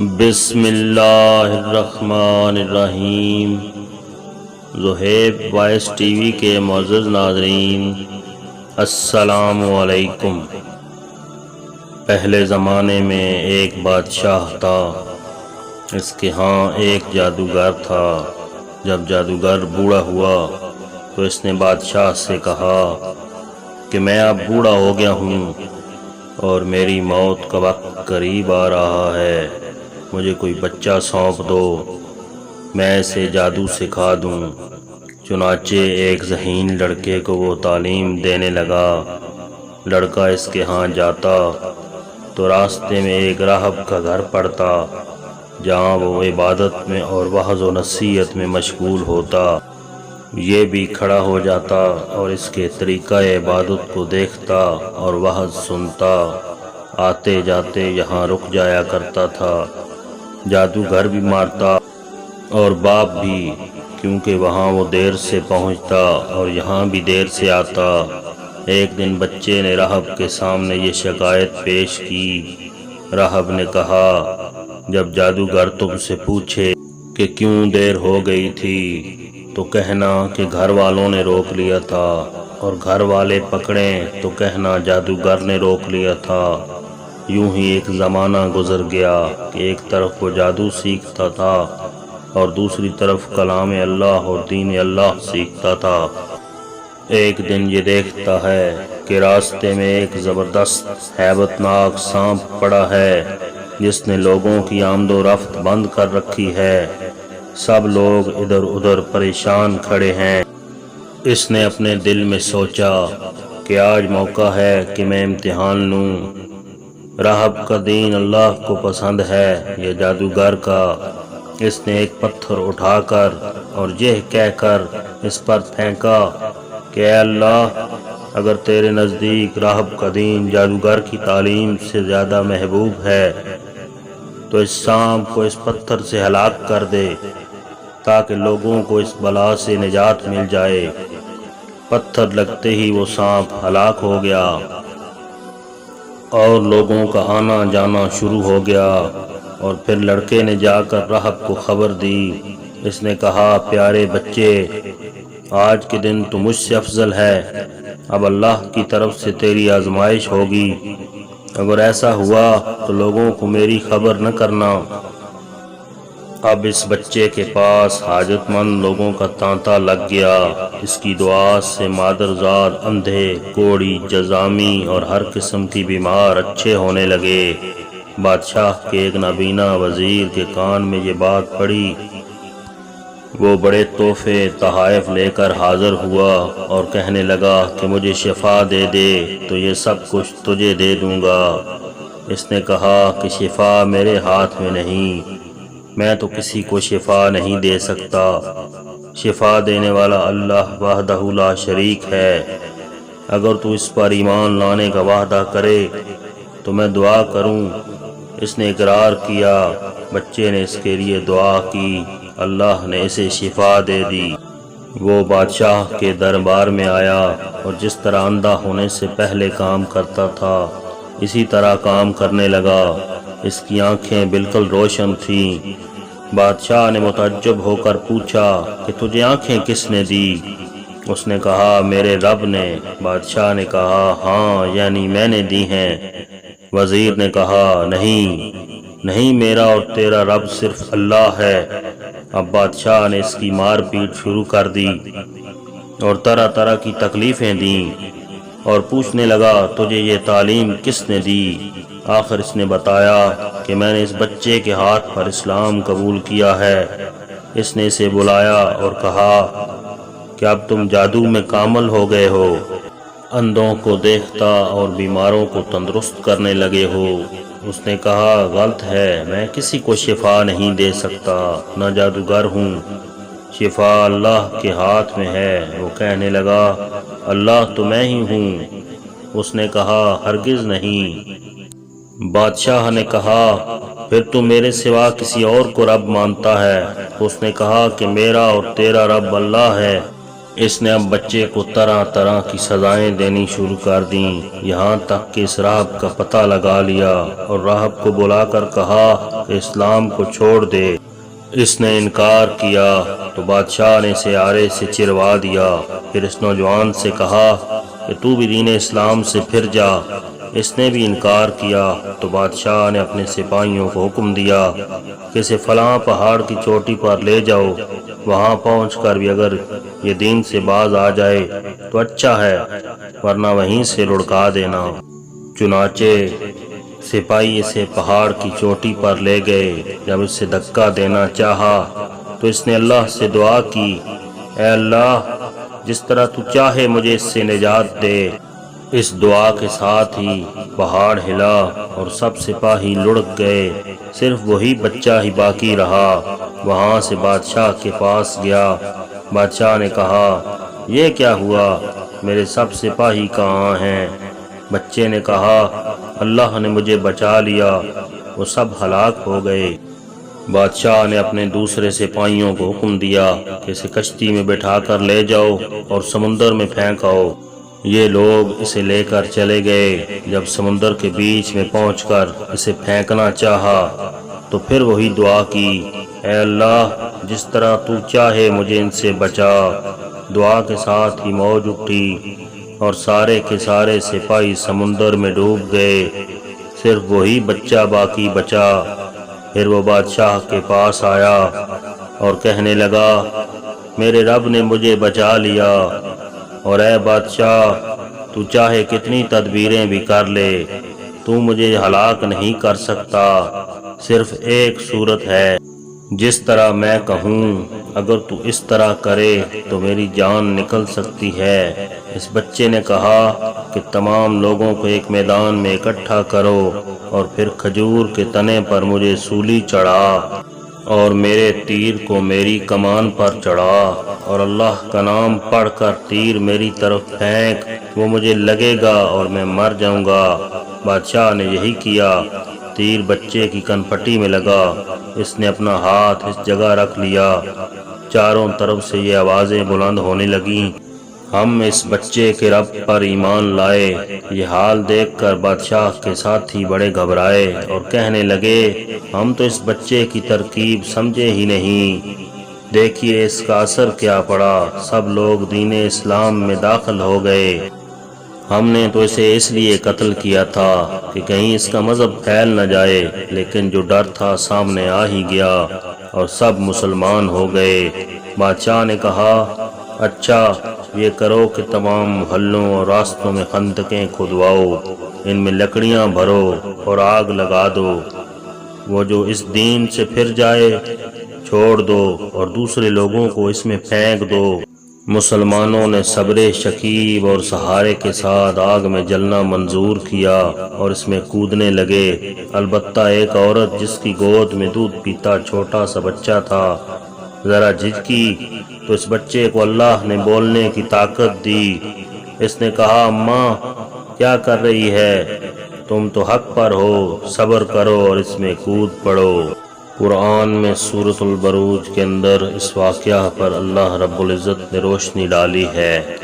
بسم اللہ الرحمن الرحیم۔ زہیب وائس ٹی وی کے معزز ناظرین، السلام علیکم۔ پہلے زمانے میں ایک بادشاہ تھا۔ اس کے ہاں ایک جادوگر تھا۔ جب جادوگر بوڑھا ہوا تو اس نے بادشاہ سے کہا کہ میں اب بوڑھا ہو گیا ہوں اور میری موت کا وقت قریب آ رہا ہے، مجھے کوئی بچہ سونپ دو، میں اسے جادو سکھا دوں۔ چنانچہ ایک ذہین لڑکے کو وہ تعلیم دینے لگا۔ لڑکا اس کے ہاں جاتا تو راستے میں ایک راہب کا گھر پڑتا، جہاں وہ عبادت میں اور وعظ و نصیحت میں مشغول ہوتا۔ یہ بھی کھڑا ہو جاتا اور اس کے طریقہ عبادت کو دیکھتا اور وعظ سنتا۔ آتے جاتے یہاں رک جایا کرتا تھا۔ جادوگر بھی مارتا اور باپ بھی، کیونکہ وہاں وہ دیر سے پہنچتا اور یہاں بھی دیر سے آتا۔ ایک دن بچے نے راہب کے سامنے یہ شکایت پیش کی۔ راہب نے کہا، جب جادوگر تم سے پوچھے کہ کیوں دیر ہو گئی تھی تو کہنا کہ گھر والوں نے روک لیا تھا، اور گھر والے پکڑیں تو کہنا جادوگر نے روک لیا تھا۔ یوں ہی ایک زمانہ گزر گیا کہ ایک طرف وہ جادو سیکھتا تھا اور دوسری طرف کلام اللہ اور دین اللہ سیکھتا تھا۔ ایک دن یہ دیکھتا ہے کہ راستے میں ایک زبردست ہیبت ناک سانپ پڑا ہے جس نے لوگوں کی آمد و رفت بند کر رکھی ہے۔ سب لوگ ادھر ادھر پریشان کھڑے ہیں۔ اس نے اپنے دل میں سوچا کہ آج موقع ہے کہ میں امتحان لوں۔ راہب کا دین اللہ کو پسند ہے یا جادوگر کا؟ اس نے ایک پتھر اٹھا کر اور یہ کہہ کر اس پر پھینکا کہ اے اللہ، اگر تیرے نزدیک راہب کا دین جادوگر کی تعلیم سے زیادہ محبوب ہے تو اس سانپ کو اس پتھر سے ہلاک کر دے تاکہ لوگوں کو اس بلا سے نجات مل جائے۔ پتھر لگتے ہی وہ سانپ ہلاک ہو گیا اور لوگوں کا آنا جانا شروع ہو گیا۔ اور پھر لڑکے نے جا کر راہب کو خبر دی۔ اس نے کہا، پیارے بچے، آج کے دن تو مجھ سے افضل ہے، اب اللہ کی طرف سے تیری آزمائش ہوگی۔ اگر ایسا ہوا تو لوگوں کو میری خبر نہ کرنا۔ اب اس بچے کے پاس حاجت مند لوگوں کا تانتا لگ گیا۔ اس کی دعا سے مادرزاد، اندھے، کوڑی، جذامی اور ہر قسم کی بیمار اچھے ہونے لگے۔ بادشاہ کے ایک نابینا وزیر کے کان میں یہ بات پڑی۔ وہ بڑے تحفے تحائف لے کر حاضر ہوا اور کہنے لگا کہ مجھے شفا دے دے تو یہ سب کچھ تجھے دے دوں گا۔ اس نے کہا کہ شفا میرے ہاتھ میں نہیں، میں تو کسی کو شفا نہیں دے سکتا۔ شفا دینے والا اللہ وحدہ لا شریک ہے۔ اگر تو اس پر ایمان لانے کا وعدہ کرے تو میں دعا کروں۔ اس نے اقرار کیا۔ بچے نے اس کے لیے دعا کی، اللہ نے اسے شفا دے دی۔ وہ بادشاہ کے دربار میں آیا اور جس طرح اندھا ہونے سے پہلے کام کرتا تھا اسی طرح کام کرنے لگا۔ اس کی آنکھیں بالکل روشن تھیں۔ بادشاہ نے متعجب ہو کر پوچھا کہ تجھے آنکھیں کس نے دی؟ اس نے کہا، میرے رب نے۔ بادشاہ نے کہا، ہاں، یعنی میں نے دی ہیں۔ وزیر نے کہا، نہیں، میرا اور تیرا رب صرف اللہ ہے۔ اب بادشاہ نے اس کی مار پیٹ شروع کر دی اور طرح طرح کی تکلیفیں دیں اور پوچھنے لگا، تجھے یہ تعلیم کس نے دی؟ آخر اس نے بتایا کہ میں نے اس بچے کے ہاتھ پر اسلام قبول کیا ہے۔ اس نے اسے بلایا اور کہا کہ اب تم جادو میں کامل ہو گئے ہو، اندھوں کو دیکھتا اور بیماروں کو تندرست کرنے لگے ہو۔ اس نے کہا، غلط ہے، میں کسی کو شفا نہیں دے سکتا، نہ جادوگر ہوں، شفا اللہ کے ہاتھ میں ہے۔ وہ کہنے لگا، اللہ تو میں ہی ہوں۔ اس نے کہا، ہرگز نہیں۔ بادشاہ نے کہا، پھر تو میرے سوا کسی اور کو رب مانتا ہے؟ اس نے کہا کہ میرا اور تیرا رب اللہ ہے۔ اس نے اب بچے کو طرح طرح کی سزائیں دینی شروع کر دیں، یہاں تک کہ اس راہب کا پتہ لگا لیا اور راہب کو بلا کر کہا کہ اسلام کو چھوڑ دے۔ اس نے انکار کیا تو بادشاہ نے اسے آرے سے چروا دیا۔ پھر اس نوجوان سے کہا کہ تو بھی دین اسلام سے پھر جا۔ اس نے بھی انکار کیا تو بادشاہ نے اپنے سپاہیوں کو حکم دیا کہ اسے فلاں پہاڑ کی چوٹی پر لے جاؤ، وہاں پہنچ کر بھی اگر یہ دین سے باز آ جائے تو اچھا ہے، ورنہ وہیں سے لڑکا دینا۔ چنانچہ سپاہی اسے پہاڑ کی چوٹی پر لے گئے۔ جب اس سے دھکا دینا چاہا تو اس نے اللہ سے دعا کی، اے اللہ، جس طرح تو چاہے مجھے اس سے نجات دے۔ اس دعا کے ساتھ ہی پہاڑ ہلا اور سب سپاہی لڑک گئے، صرف وہی بچہ ہی باقی رہا۔ وہاں سے بادشاہ کے پاس گیا۔ بادشاہ نے کہا، یہ کیا ہوا؟ میرے سب سپاہی کہاں ہیں؟ بچے نے کہا، اللہ نے مجھے بچا لیا، وہ سب ہلاک ہو گئے۔ بادشاہ نے اپنے دوسرے سپاہیوں کو حکم دیا کہ اسے کشتی میں بٹھا کر لے جاؤ اور سمندر میں پھینک آؤ۔ یہ لوگ اسے لے کر چلے گئے۔ جب سمندر کے بیچ میں پہنچ کر اسے پھینکنا چاہا تو پھر وہی دعا کی، اے اللہ، جس طرح تو چاہے مجھے ان سے بچا۔ دعا کے ساتھ ہی موج اٹھی اور سارے کے سارے سپاہی سمندر میں ڈوب گئے، صرف وہی بچہ باقی بچا۔ پھر وہ بادشاہ کے پاس آیا اور کہنے لگا، میرے رب نے مجھے بچا لیا، اور اے بادشاہ، تو چاہے کتنی تدبیریں بھی کر لے، تو مجھے ہلاک نہیں کر سکتا۔ صرف ایک صورت ہے، جس طرح میں کہوں، اگر تو اس طرح کرے تو میری جان نکل سکتی ہے۔ اس بچے نے کہا کہ تمام لوگوں کو ایک میدان میں اکٹھا کرو اور پھر کھجور کے تنے پر مجھے سولی چڑھا اور میرے تیر کو میری کمان پر چڑھا، اور اللہ کا نام پڑھ کر تیر میری طرف پھینک، وہ مجھے لگے گا اور میں مر جاؤں گا۔ بادشاہ نے یہی کیا۔ تیر بچے کی کنپٹی میں لگا۔ اس نے اپنا ہاتھ اس جگہ رکھ لیا۔ چاروں طرف سے یہ آوازیں بلند ہونے لگیں، ہم اس بچے کے رب پر ایمان لائے۔ یہ حال دیکھ کر بادشاہ کے ساتھی بڑے گھبرائے اور کہنے لگے، ہم تو اس بچے کی ترکیب سمجھے ہی نہیں، دیکھیے اس کا اثر کیا پڑا، سب لوگ دین اسلام میں داخل ہو گئے۔ ہم نے تو اسے اس لیے قتل کیا تھا کہ کہیں اس کا مذہب پھیل نہ جائے، لیکن جو ڈر تھا سامنے آ ہی گیا اور سب مسلمان ہو گئے۔ بادشاہ نے کہا، اچھا یہ کرو کہ تمام محلوں اور راستوں میں خندقیں کھدواؤ، ان میں لکڑیاں بھرو اور آگ لگا دو۔ وہ جو اس دین سے پھر جائے چھوڑ دو اور دوسرے لوگوں کو اس میں پھینک دو۔ مسلمانوں نے صبر شکیب اور سہارے کے ساتھ آگ میں جلنا منظور کیا اور اس میں کودنے لگے۔ البتہ ایک عورت جس کی گود میں دودھ پیتا چھوٹا سا بچہ تھا، ذرا جھجکی تو اس بچے کو اللہ نے بولنے کی طاقت دی۔ اس نے کہا، اماں کیا کر رہی ہے؟ تم تو حق پر ہو، صبر کرو اور اس میں کود پڑو۔ قرآن میں سورۃ البروج کے اندر اس واقعہ پر اللہ رب العزت نے روشنی ڈالی ہے۔